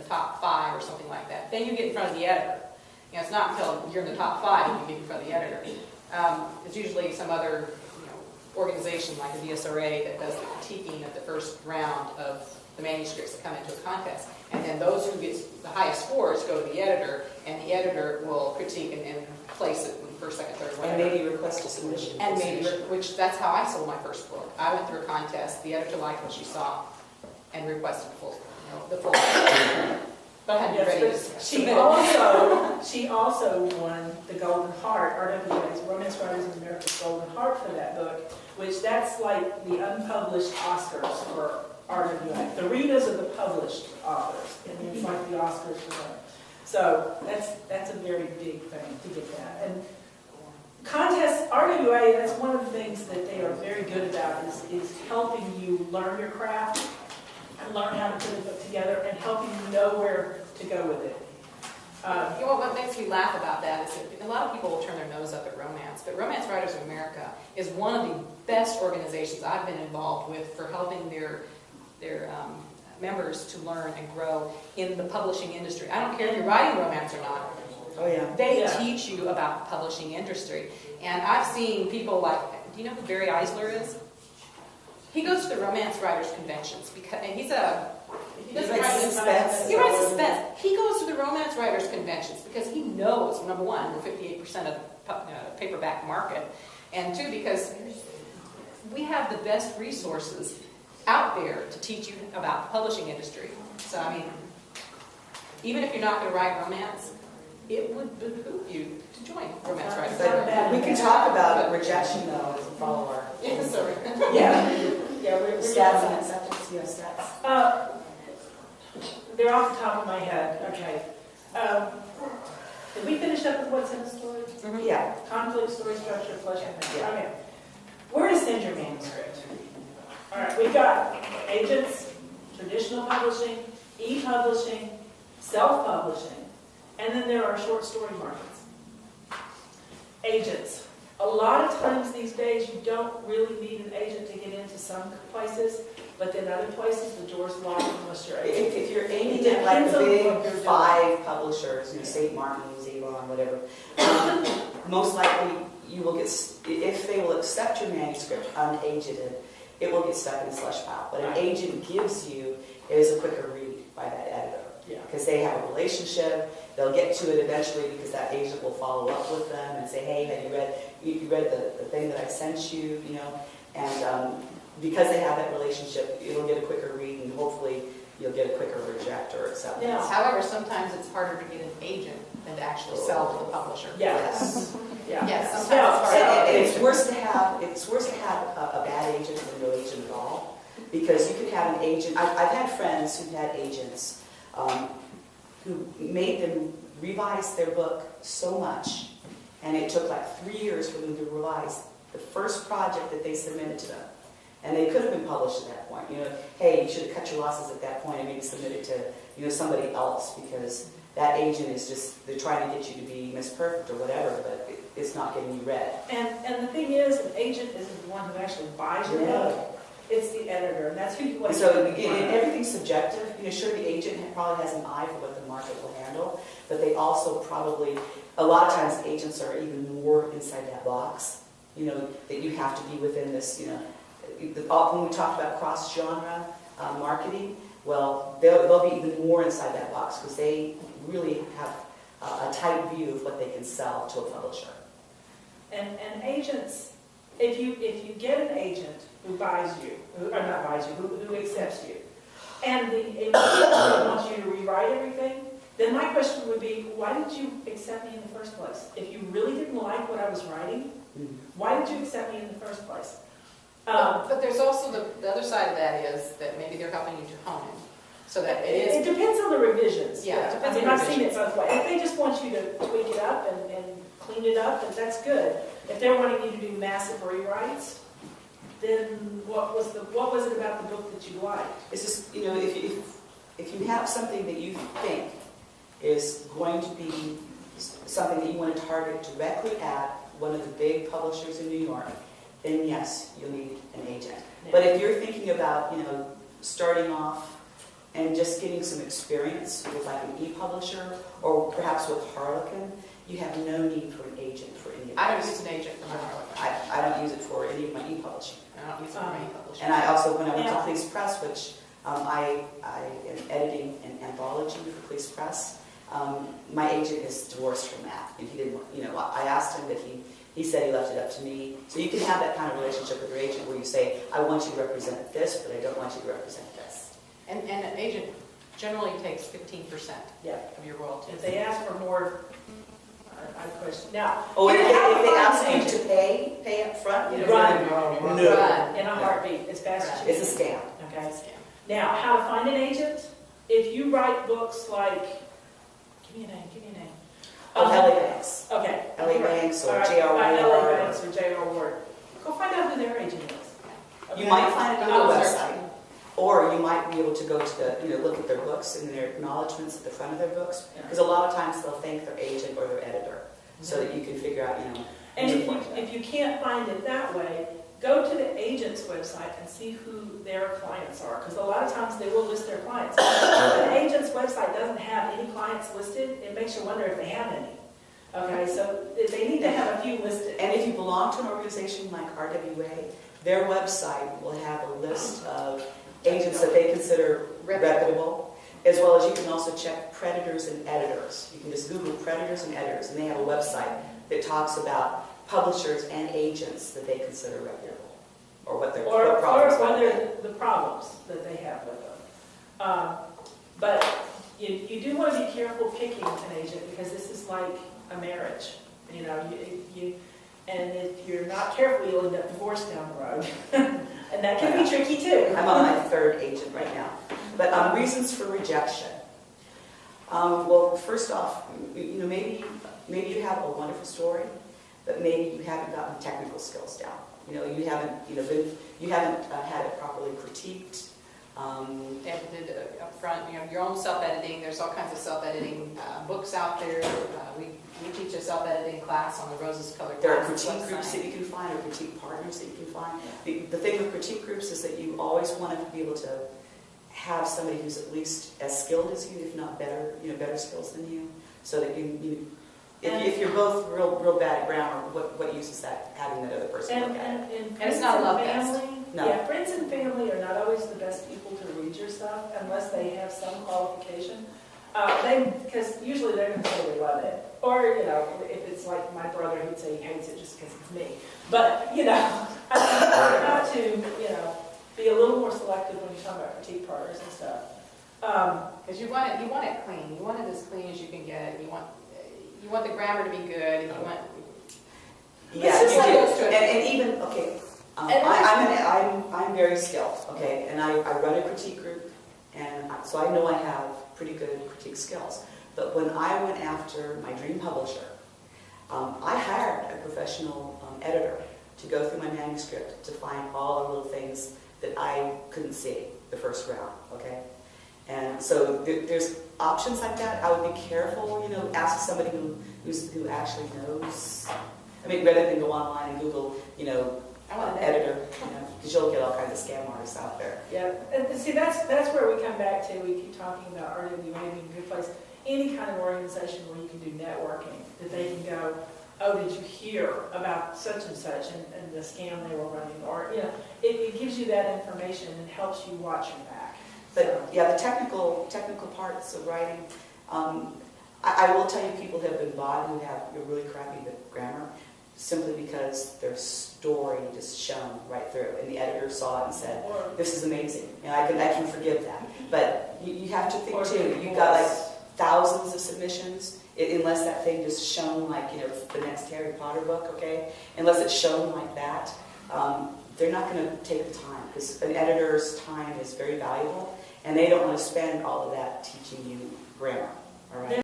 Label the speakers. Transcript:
Speaker 1: the top 5 or something like that. Then you get in front of the editor. You know, it's not until you're in the top 5 that you get in front of the editor. It's usually some other organization like the DSRA that does the critiquing of the first round of the manuscripts that come into a contest. And then those who get the highest scores go to the editor, and the editor will critique and place it in first, second, third, whatever.
Speaker 2: And maybe request a submission.
Speaker 1: And maybe, which that's how I sold my first book. I went through a contest, the editor liked what she saw, and requested the full. But I hadn't been ready to submit it.
Speaker 3: She also won the Golden Heart, RWA's Romance Writers of America's Golden Heart for that book, which that's like the unpublished Oscars for RWA. The Ritas are the published authors, and it's like the Oscars for them. So that's a very big thing to get that. And contests, RWA, that's one of the things that they are very good about is helping you learn your craft and learn how to put a book together and helping you know where to go with it.
Speaker 1: What makes me laugh about that is that a lot of people will turn their nose up at romance, but Romance Writers of America is one of the best organizations I've been involved with for helping their members to learn and grow in the publishing industry. I don't care if you're writing romance or not.
Speaker 2: Oh yeah.
Speaker 1: They teach you about the publishing industry. And I've seen people like, do you know who Barry Eisler is? He goes to the romance writers conventions because, and he doesn't write suspense. He writes suspense. He goes to the romance writers conventions because he knows, number one, we're 58% of the paperback market, and two, because we have the best resources out there to teach you about the publishing industry. So, I mean, even if you're not going to write romance, it would behoove you to join Romance Writers.
Speaker 2: But we can talk about rejection, though, as a follower.
Speaker 1: Yeah, sorry.
Speaker 3: Yeah, we're
Speaker 2: Stats and acceptance, yes, stats.
Speaker 3: they're off the top of my head. Okay. Did we finish up with what's in the story?
Speaker 1: Mm-hmm.
Speaker 2: Yeah.
Speaker 3: Conflict, story structure, flesh, and
Speaker 2: Yeah.
Speaker 3: Okay. Where to send your manuscript? All right, we've got agents, traditional publishing, e-publishing, self-publishing, and then there are short story markets. Agents. A lot of times these days you don't really need an agent to get into some places, but then other places the door's locked unless you're agent.
Speaker 2: If you're aiming at like the big 5 publishers, St. Martin's, Avon, whatever, most likely you will get, if they will accept your manuscript unagented, it will get stuck in a slush pile. What an agent gives you is a quicker read by that editor.
Speaker 3: Yeah.
Speaker 2: Because they have a relationship, they'll get to it eventually because that agent will follow up with them and say, hey, have you read the thing that I sent you, and because they have that relationship, it'll get a quicker read and hopefully you'll get a quicker reject or acceptance.
Speaker 3: Yeah.
Speaker 1: However, sometimes it's harder to get an agent than to actually sell to the publisher.
Speaker 3: Yes. Yeah.
Speaker 1: Yes, sometimes
Speaker 3: Well,
Speaker 1: it's harder.
Speaker 2: And it's worse to have a bad agent than no agent at all, because you could have an agent. I've had friends who've had agents who made them revise their book so much, and it took like 3 years for them to revise the first project that they submitted to them. And they could have been published at that point. Hey, you should have cut your losses at that point and maybe submit it to somebody else, because that agent is just, they're trying to get you to be Miss Perfect or whatever, but it's not getting you read.
Speaker 3: And the thing is, an agent isn't the one who actually buys your book. It's the editor, and that's who you want.
Speaker 2: And so everything's subjective. Sure, the agent probably has an eye for what the market will handle, but they also probably, a lot of times agents are even more inside that box, that you have to be within this, when we talked about cross-genre marketing, well, they'll be even more inside that box because they really have a tight view of what they can sell to a publisher.
Speaker 3: And agents, if you get an agent who buys you, who accepts you, and the agent wants you to rewrite everything, then my question would be, why did you accept me in the first place? If you really didn't like what I was writing, why did you accept me in the first place?
Speaker 1: But there's also the other side of that is that maybe they're helping you to hone it. So that
Speaker 3: it depends on the revisions.
Speaker 1: Yeah, it depends on the
Speaker 3: I've seen it
Speaker 1: revisions.
Speaker 3: both ways. If they just want you to tweak it up and clean it up, then that's good. If they're wanting you to do massive rewrites, then what was it about the book that you liked?
Speaker 2: It's just, if you have something that you think is going to be something that you want to target directly at one of the big publishers in New York, then yes, you'll need an agent.
Speaker 3: Yeah.
Speaker 2: But if you're thinking about, starting off and just getting some experience with like an e-publisher or perhaps with Harlequin, you have no need for an agent for any of
Speaker 1: I don't
Speaker 2: this.
Speaker 1: use an agent for my Harlequin.
Speaker 2: I don't use it for any of my e-publishing.
Speaker 1: I don't use it for any publishing.
Speaker 2: And I also, when I went to
Speaker 3: Yeah.
Speaker 2: Police Press, which I am editing an anthology for Police Press, my agent is divorced from that. And he didn't, I asked him, but he said he left it up to me. So you can have that kind of relationship with your agent where you say, I want you to represent this, but I don't want you to represent this.
Speaker 1: And an agent generally takes 15%
Speaker 3: Yeah.
Speaker 1: of your royalties.
Speaker 3: If they ask for more, I question. Now,
Speaker 2: Oh, and
Speaker 3: you
Speaker 2: if
Speaker 3: have
Speaker 2: they
Speaker 3: to find
Speaker 2: ask
Speaker 3: an
Speaker 2: you to
Speaker 3: agent
Speaker 2: pay up front, you
Speaker 3: Run.
Speaker 2: No.
Speaker 1: Run.
Speaker 3: in a heartbeat as fast as you
Speaker 2: It's
Speaker 3: can.
Speaker 2: a scam.
Speaker 3: Okay. Now, how to find an agent? If you write books like, give me a name.
Speaker 2: Of L.A. Banks.
Speaker 3: Okay.
Speaker 2: L.A. Banks or
Speaker 3: All right,
Speaker 2: J.R.
Speaker 3: by L.A.
Speaker 2: Ward.
Speaker 3: Banks or J.R. Ward. Go find out who their agent is.
Speaker 2: You
Speaker 3: Okay?
Speaker 2: might find it on
Speaker 1: I'll
Speaker 2: their
Speaker 1: search.
Speaker 2: website. Or you might be able to go to the, look at their books and their acknowledgments at the front of their books.
Speaker 3: Yeah.
Speaker 2: Because a lot of times they'll thank their agent or their editor, so that you can figure out,
Speaker 3: And
Speaker 2: who's
Speaker 3: if you,
Speaker 2: important.
Speaker 3: if you can't find it that way, go to the agent's website and see who their clients are, because a lot of times they will list their clients. If an agent's website doesn't have any clients listed, it makes you wonder if they have any. Okay, so they need to have a few listed.
Speaker 2: And if you belong to an organization like RWA, their website will have a list of agents that they consider reputable, as well as you can also check predators and editors. You can just Google predators and editors, and they have a website that talks about publishers and agents that they consider reputable, or what their
Speaker 3: Or
Speaker 2: what problems
Speaker 3: what
Speaker 2: might be.
Speaker 3: are the problems that they have with them. But you do want to be careful picking an agent, because this is like a marriage. And if you're not careful, you'll end up divorced down the road. And that can be tricky too.
Speaker 2: I'm on my third agent right now. But reasons for rejection. Well, first off, maybe you have a wonderful story, but maybe you haven't gotten technical skills down. You haven't had it properly critiqued.
Speaker 1: Edited up front, your own self-editing. There's all kinds of self-editing books out there. We teach a self-editing class on the Roses Colored
Speaker 2: There are
Speaker 1: Glasses
Speaker 2: critique groups
Speaker 1: website.
Speaker 2: that you can find, or critique partners that you can find. The thing with critique groups is that you always want to be able to have somebody who's at least as skilled as you, if not better, better skills than you, so that if you're both real bad at grammar, what use is that, having that other person look at it?
Speaker 3: And
Speaker 1: it's not a love
Speaker 3: friends and
Speaker 1: fest.
Speaker 3: family,
Speaker 2: No.
Speaker 3: yeah, friends and family are not always the best people to read your stuff unless they have some qualification. Because usually they're going to say they love it. Or, if it's like my brother, he'd say he hates it just because it's me. But, I got to, be a little more selective when you talk about critique partners and stuff.
Speaker 1: Because you want it clean. You want it as clean as you can get it. You want the grammar to be good. And you want.
Speaker 2: Yeah,
Speaker 1: Let's just
Speaker 2: you
Speaker 1: say
Speaker 2: do.
Speaker 1: those two.
Speaker 2: And even, okay, I'm very skilled, okay, and I run a critique group, and so I know I have pretty good critique skills. But when I went after my dream publisher, I hired a professional editor to go through my manuscript to find all the little things that I couldn't see the first round, okay? And so there's options like that. I would be careful, ask somebody who actually knows. I mean, rather than go online and Google,
Speaker 1: I want an
Speaker 2: editor, because you'll get all kinds of scam artists out there.
Speaker 3: Yeah, and see, that's where we come back to. We keep talking about RWA being a good place. Any kind of organization where you can do networking, that they can go, oh, did you hear about such and such and the scam they were running? Or, it gives you that information and helps you watch your back.
Speaker 2: But yeah, the technical parts of writing, I will tell you, people have been bought who have really crappy grammar simply because their story just shone right through, and the editor saw it and said, "This is amazing." I can forgive that. But you have to think too. You've got like thousands of submissions. Unless that thing just shone like the next Harry Potter book, okay? Unless it's shown like that, they're not going to take the time, because an editor's time is very valuable, and they don't want to spend all of that teaching you grammar. All right.